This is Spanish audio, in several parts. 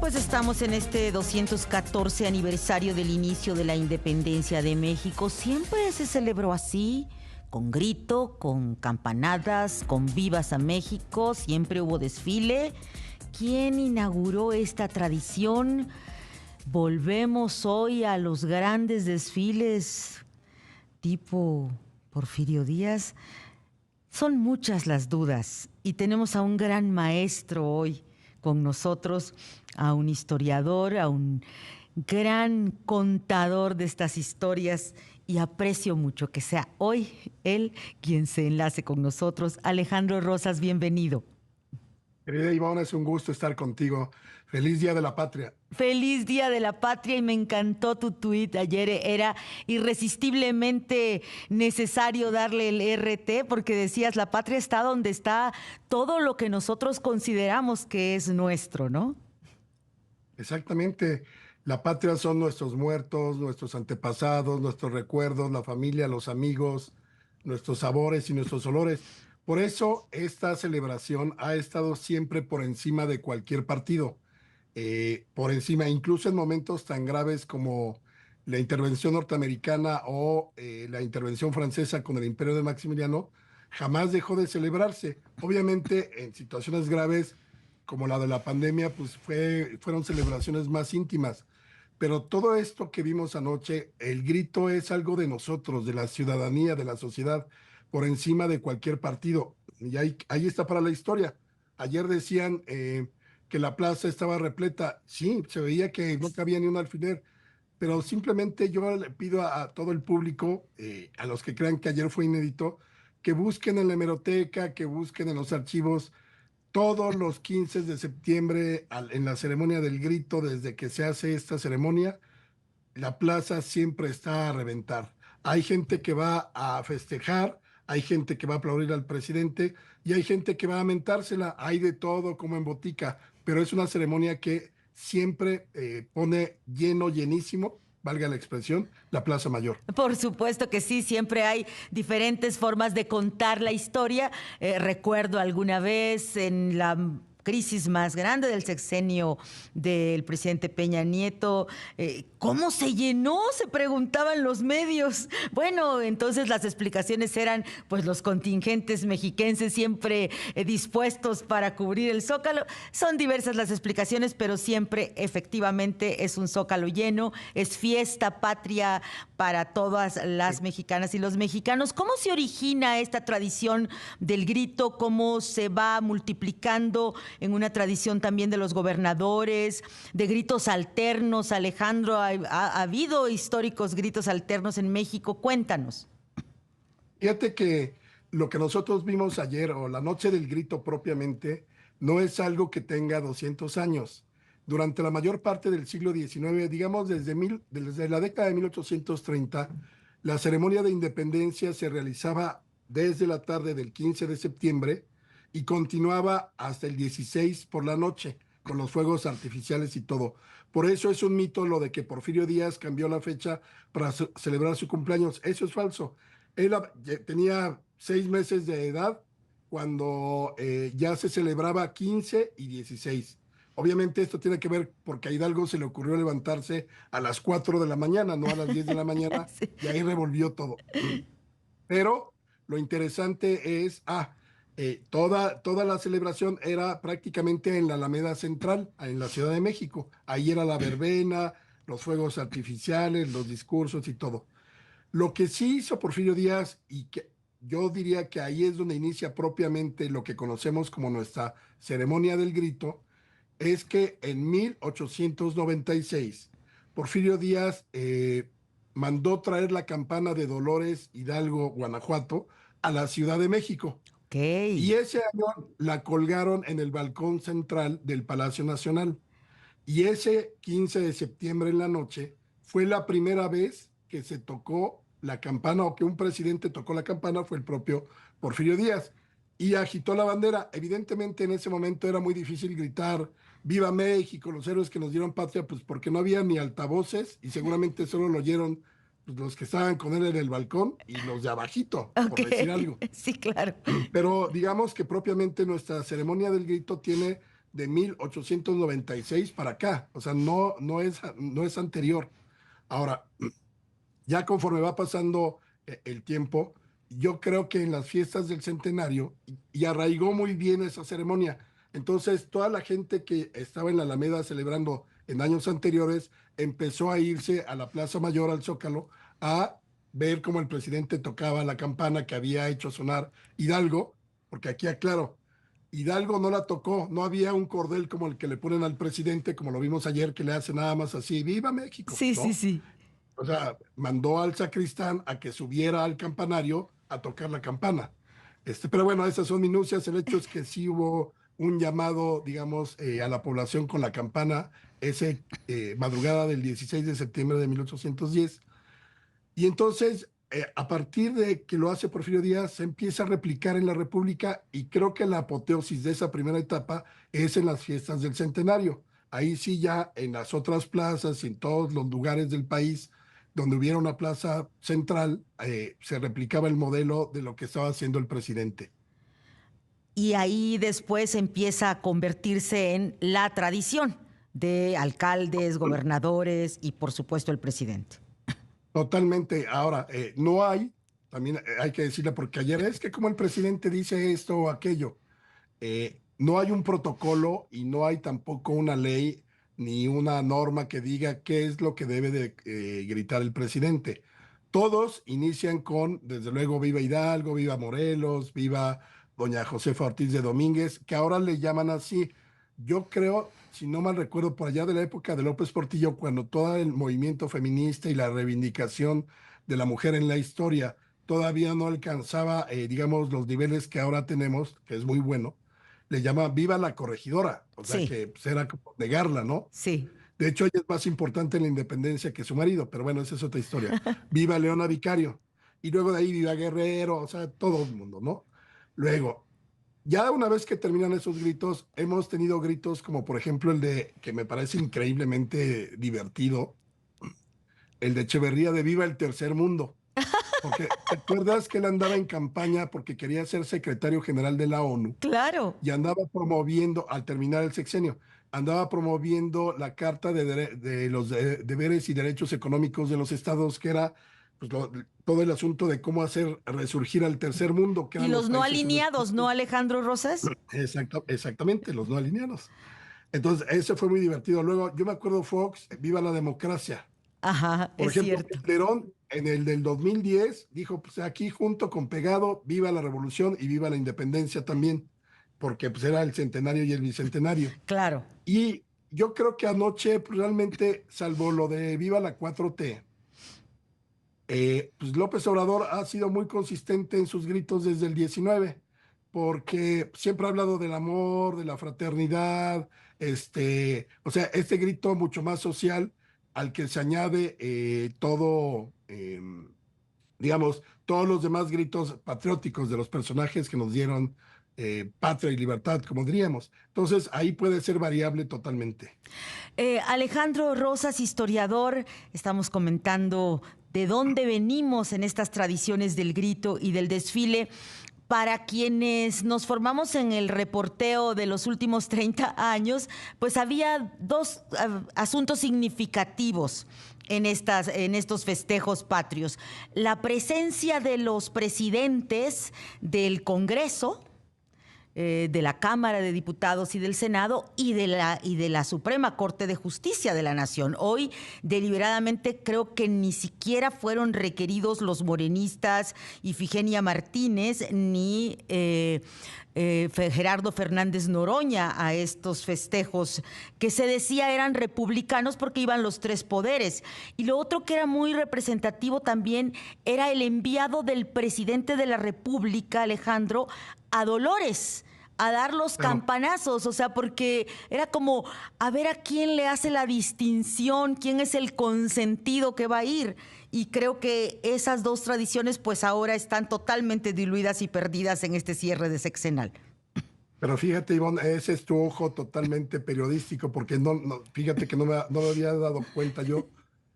Pues estamos en este 214 aniversario del inicio de la independencia de México. Siempre se celebró así, con grito, con campanadas, con vivas a México. Siempre hubo desfile. ¿Quién inauguró esta tradición? Volvemos hoy a los grandes desfiles tipo Porfirio Díaz. Son muchas las dudas y tenemos a un gran maestro hoy con nosotros, a un historiador, a un gran contador de estas historias, y aprecio mucho que sea hoy él quien se enlace con nosotros. Alejandro Rosas, bienvenido. Querida Ivonne, es un gusto estar contigo. Feliz Día de la Patria. Feliz Día de la Patria, y me encantó tu tuit ayer. Era irresistiblemente necesario darle el RT porque decías, la patria está donde está todo lo que nosotros consideramos que es nuestro, ¿no? Exactamente. La patria son nuestros muertos, nuestros antepasados, nuestros recuerdos, la familia, los amigos, nuestros sabores y nuestros olores. Por eso esta celebración ha estado siempre por encima de cualquier partido. Por encima, incluso en momentos tan graves como la intervención norteamericana o la intervención francesa con el Imperio de Maximiliano, jamás dejó de celebrarse. Obviamente, en situaciones graves como la de la pandemia, pues fueron celebraciones más íntimas. Pero todo esto que vimos anoche, el grito es algo de nosotros, de la ciudadanía, de la sociedad, por encima de cualquier partido. Y ahí está para la historia. Ayer decían que la plaza estaba repleta. Sí, se veía que no cabía ni un alfiler, pero simplemente yo le pido a todo el público, a los que crean que ayer fue inédito, que busquen en la hemeroteca, que busquen en los archivos todos los 15 de septiembre en la ceremonia del grito. Desde que se hace esta ceremonia, la plaza siempre está a reventar. Hay gente que va a festejar, hay gente que va a aplaudir al presidente y hay gente que va a mentársela. Hay de todo como en botica, pero es una ceremonia que siempre pone lleno, llenísimo, valga la expresión, la Plaza Mayor. Por supuesto que sí, siempre hay diferentes formas de contar la historia. Recuerdo alguna vez en la crisis más grande del sexenio del presidente Peña Nieto, ¿cómo se llenó? Se preguntaban los medios. Bueno, entonces las explicaciones eran pues los contingentes mexiquenses siempre dispuestos para cubrir el Zócalo. Son diversas las explicaciones, pero siempre efectivamente es un Zócalo lleno, es fiesta patria para todas las mexicanas y los mexicanos. ¿Cómo se origina esta tradición del grito? ¿Cómo se va multiplicando en una tradición también de los gobernadores, de gritos alternos? Alejandro, ¿ha habido históricos gritos alternos en México? Cuéntanos. Fíjate que lo que nosotros vimos ayer, o la noche del grito propiamente, no es algo que tenga 200 años. Durante la mayor parte del siglo XIX, digamos desde la década de 1830, la ceremonia de independencia se realizaba desde la tarde del 15 de septiembre y continuaba hasta el 16 por la noche, con los fuegos artificiales y todo. Por eso es un mito lo de que Porfirio Díaz cambió la fecha para celebrar su cumpleaños. Eso es falso. Él tenía 6 meses de edad cuando ya se celebraba 15 y 16. Obviamente esto tiene que ver porque a Hidalgo se le ocurrió levantarse a las 4 de la mañana, no a las 10 de la mañana, Sí. y ahí revolvió todo. Pero lo interesante es, toda la celebración era prácticamente en la Alameda Central, en la Ciudad de México. Ahí era la verbena, los fuegos artificiales, los discursos y todo. Lo que sí hizo Porfirio Díaz, y que yo diría que ahí es donde inicia propiamente lo que conocemos como nuestra ceremonia del grito, es que en 1896 Porfirio Díaz mandó traer la campana de Dolores Hidalgo, Guanajuato, a la Ciudad de México. Ok. Y ese año la colgaron en el balcón central del Palacio Nacional. Y ese 15 de septiembre en la noche fue la primera vez que se tocó la campana, o que un presidente tocó la campana, fue el propio Porfirio Díaz. Y agitó la bandera. Evidentemente en ese momento era muy difícil gritar "Viva México, los héroes que nos dieron patria", pues porque no había ni altavoces y seguramente solo lo oyeron pues, los que estaban con él en el balcón y los de abajito, Ok, por decir algo. sí, claro. Pero digamos que propiamente nuestra ceremonia del grito tiene de 1896 para acá, o sea, no es anterior. Ahora, ya conforme va pasando el tiempo, yo creo que en las fiestas del centenario y arraigó muy bien esa ceremonia. Entonces, toda la gente que estaba en la Alameda celebrando en años anteriores empezó a irse a la Plaza Mayor, al Zócalo, a ver cómo el presidente tocaba la campana que había hecho sonar Hidalgo, porque aquí aclaro, Hidalgo no la tocó, no había un cordel como el que le ponen al presidente, como lo vimos ayer, que le hace nada más así, ¡Viva México! Sí, sí, ¿No? sí. O sea, mandó al sacristán a que subiera al campanario a tocar la campana. Pero bueno, esas son minucias. El hecho es que sí hubo un llamado, digamos, a la población con la campana ese madrugada del 16 de septiembre de 1810. Y entonces, a partir de que lo hace Porfirio Díaz, se empieza a replicar en la República y creo que la apoteosis de esa primera etapa es en las fiestas del centenario. Ahí sí ya en las otras plazas y en todos los lugares del país donde hubiera una plaza central, se replicaba el modelo de lo que estaba haciendo el presidente. Y ahí después empieza a convertirse en la tradición de alcaldes, gobernadores y por supuesto el presidente. Totalmente. Ahora, no hay, también hay que decirle, porque ayer es que como el presidente dice esto o aquello. No hay un protocolo y no hay tampoco una ley ni una norma que diga qué es lo que debe de gritar el presidente. Todos inician con, desde luego, viva Hidalgo, viva Morelos, viva doña Josefa Ortiz de Domínguez, que ahora le llaman así. Yo creo, si no mal recuerdo, por allá de la época de López Portillo, cuando todo el movimiento feminista y la reivindicación de la mujer en la historia todavía no alcanzaba, digamos, los niveles que ahora tenemos, que es muy bueno, le llama Viva la Corregidora, o sea Sí, que pues, era como negarla, ¿no? sí. De hecho, ella es más importante en la independencia que su marido, pero bueno, esa es otra historia. Viva Leona Vicario. Y luego de ahí Viva Guerrero, o sea, todo el mundo, ¿no? Luego, ya una vez que terminan esos gritos, hemos tenido gritos como por ejemplo el de, que me parece increíblemente divertido, el de Echeverría de Viva el Tercer Mundo. Porque, ¿te acuerdas que él andaba en campaña porque quería ser secretario general de la ONU Claro. y andaba promoviendo, al terminar el sexenio, andaba promoviendo la Carta de los Deberes y Derechos Económicos de los Estados, que era pues, todo el asunto de cómo hacer resurgir al tercer mundo, que ¿Y eran los los no países en los que... alineados, no Alejandro Rosas? Exactamente, los no alineados. Entonces, ese fue muy divertido. Luego, yo me acuerdo Fox, Viva la Democracia. Ajá, Por es ejemplo, cierto. Calderón en el del 2010 dijo, pues aquí junto con Pegado, viva la revolución y viva la independencia también, porque pues era el centenario y el bicentenario. Claro. Y yo creo que anoche pues, realmente, salvo lo de viva la 4T, pues López Obrador ha sido muy consistente en sus gritos desde el 19, porque siempre ha hablado del amor, de la fraternidad, o sea, este grito mucho más social al que se añade todo, digamos, todos los demás gritos patrióticos de los personajes que nos dieron patria y libertad, como diríamos. Entonces, ahí puede ser variable totalmente. Alejandro Rosas, historiador, estamos comentando de dónde venimos en estas tradiciones del grito y del desfile. Para quienes nos formamos en el reporteo de los últimos 30 años, pues había dos asuntos significativos en estos festejos patrios. La presencia de los presidentes del Congreso, de la Cámara de Diputados y del Senado y de la Suprema Corte de Justicia de la Nación. Hoy, deliberadamente, creo que ni siquiera fueron requeridos los morenistas Ifigenia Martínez ni Gerardo Fernández Noroña a estos festejos que se decía eran republicanos porque iban los tres poderes. Y lo otro que era muy representativo también era el enviado del presidente de la República, Alejandro, a Dolores a dar los Claro. campanazos, o sea, porque era como a ver a quién le hace la distinción, quién es el consentido que va a ir. Y creo que esas dos tradiciones pues ahora están totalmente diluidas y perdidas en este cierre de sexenal. Pero fíjate, Ivonne, ese es tu ojo totalmente periodístico, porque fíjate que no me había dado cuenta yo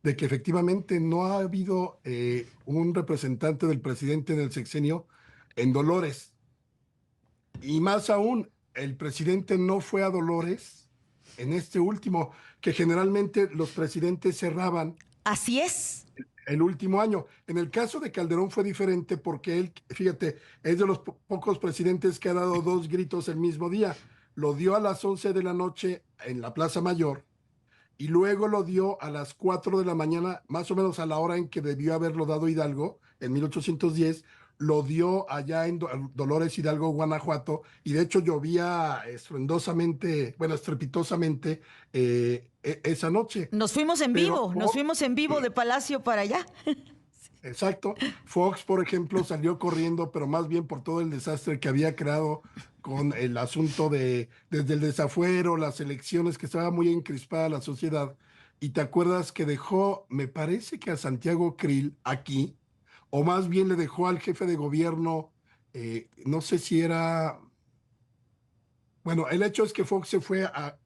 de que efectivamente no ha habido un representante del presidente en el sexenio en Dolores. Y más aún, el presidente no fue a Dolores en este último, que generalmente los presidentes cerraban Así es. el último año. En el caso de Calderón fue diferente porque él, fíjate, es de los pocos presidentes que ha dado dos gritos el mismo día. Lo dio a las 11 de la noche en la Plaza Mayor y luego lo dio a las 4 de la mañana, más o menos a la hora en que debió haberlo dado Hidalgo, en 1810, lo dio allá en Dolores Hidalgo, Guanajuato, y de hecho llovía estruendosamente, bueno, estrepitosamente esa noche. Pero Nos fuimos en vivo de Palacio para allá. exacto. Fox, por ejemplo, salió corriendo, pero más bien por todo el desastre que había creado con el asunto de, desde el desafuero, las elecciones, que estaba muy encrispada la sociedad. Y te acuerdas que dejó, me parece que a Santiago Krill aquí, o más bien le dejó al jefe de gobierno, no sé si era, bueno, el hecho es que Fox se fue A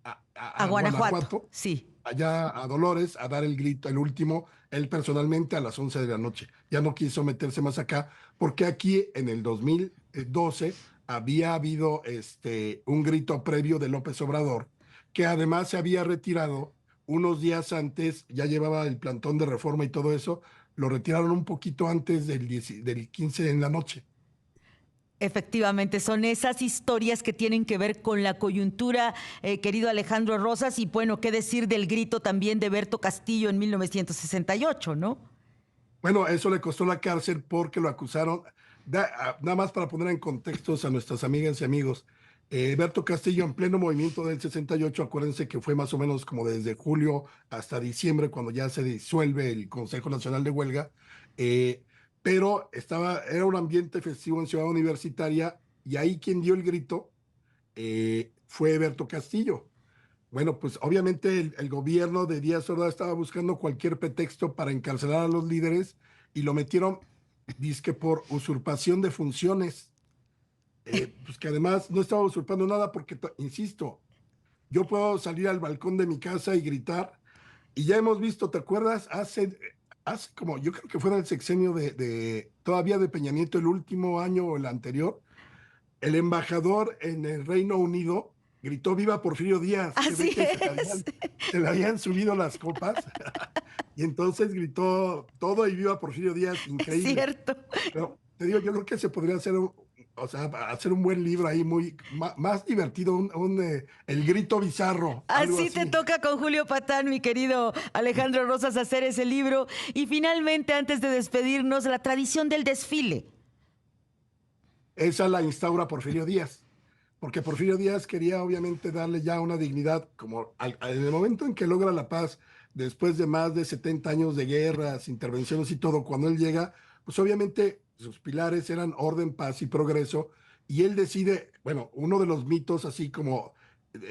a Guanajuato, Guanajuato, sí. allá a Dolores, a dar el grito, el último, él personalmente a las 11 de la noche. Ya no quiso meterse más acá, porque aquí en el 2012 había habido un grito previo de López Obrador, que además se había retirado unos días antes, ya llevaba el plantón de reforma y todo eso, lo retiraron un poquito antes del 15 en la noche. Efectivamente, son esas historias que tienen que ver con la coyuntura, querido Alejandro Rosas, y bueno, qué decir del grito también de Berto Castillo en 1968, ¿no? Bueno, eso le costó la cárcel porque lo acusaron, nada más para poner en contextos a nuestras amigas y amigos. Berto Castillo, en pleno movimiento del 68, acuérdense que fue más o menos como desde julio hasta diciembre, cuando ya se disuelve el Consejo Nacional de Huelga, eh, pero era un ambiente festivo en Ciudad Universitaria y ahí quien dio el grito fue Berto Castillo. Bueno, pues obviamente el gobierno de Díaz Ordaz estaba buscando cualquier pretexto para encarcelar a los líderes y lo metieron, dizque por usurpación de funciones, pues que además no estaba usurpando nada porque, insisto, yo puedo salir al balcón de mi casa y gritar y ya hemos visto, ¿te acuerdas? Hace como, yo creo que fue en el sexenio todavía de Peña Nieto, el último año o el anterior, el embajador en el Reino Unido gritó viva Porfirio Díaz. Se ve Así que es. se le habían subido las copas y entonces gritó todo y viva Porfirio Díaz, Es increíble. cierto. Pero te digo, yo creo que se podría hacer, o sea, hacer un buen libro ahí muy más divertido, el grito bizarro, algo Así te así. toca con Julio Patán, mi querido Alejandro Rosas, hacer ese libro. Y finalmente, antes de despedirnos, la tradición del desfile. Esa la instaura Porfirio Díaz, porque Porfirio Díaz quería obviamente darle ya una dignidad, como en el momento en que logra la paz, después de más de 70 años de guerras, intervenciones y todo, cuando él llega, pues obviamente sus pilares eran orden, paz y progreso, y él decide, bueno, uno de los mitos así como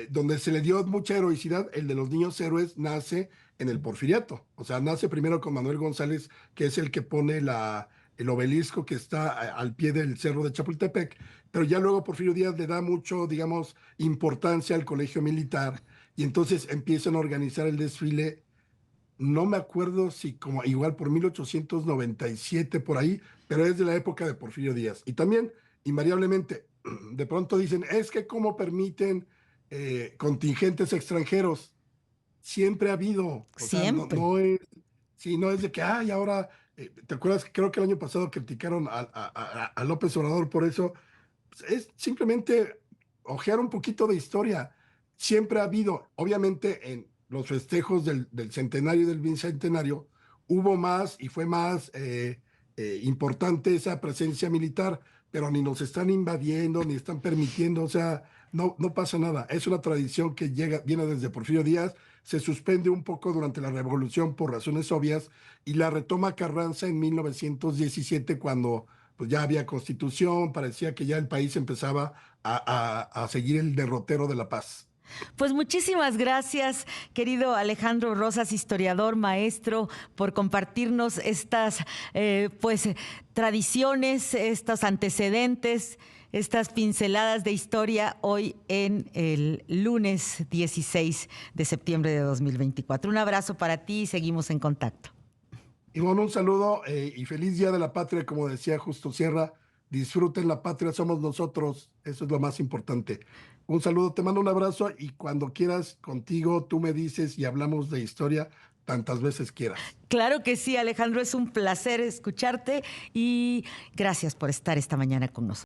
donde se le dio mucha heroicidad, el de los niños héroes nace en el Porfiriato, o sea, nace primero con Manuel González, que es el que pone el obelisco que está al pie del cerro de Chapultepec, pero ya luego Porfirio Díaz le da mucho, digamos, importancia al colegio militar y entonces empiezan a organizar el desfile. No me acuerdo si como igual por 1897 por ahí, pero es de la época de Porfirio Díaz. Y también, invariablemente, de pronto dicen, es que cómo permiten contingentes extranjeros. Siempre ha habido, o sea, no, Siempre. no es, sí, no es de que, ay, ahora, ¿te acuerdas? Creo que el año pasado criticaron a López Obrador por eso. Pues, es simplemente ojear un poquito de historia. Siempre ha habido, obviamente, en los festejos del centenario y del bicentenario, hubo más y fue más importante esa presencia militar, pero ni nos están invadiendo, ni están permitiendo, o sea, no, no pasa nada. Es una tradición que viene desde Porfirio Díaz, se suspende un poco durante la Revolución por razones obvias y la retoma Carranza en 1917 cuando pues ya había constitución, parecía que ya el país empezaba a seguir el derrotero de la paz. Pues muchísimas gracias, querido Alejandro Rosas, historiador, maestro, por compartirnos estas pues tradiciones, estos antecedentes, estas pinceladas de historia hoy en el lunes 16 de septiembre de 2024. Un abrazo para ti y seguimos en contacto. Y bueno, un saludo y feliz Día de la Patria, como decía Justo Sierra, disfruten, la patria somos nosotros, eso es lo más importante. Un saludo, te mando un abrazo y cuando quieras contigo, tú me dices y hablamos de historia tantas veces quieras. Claro que sí, Alejandro, es un placer escucharte y gracias por estar esta mañana con nosotros.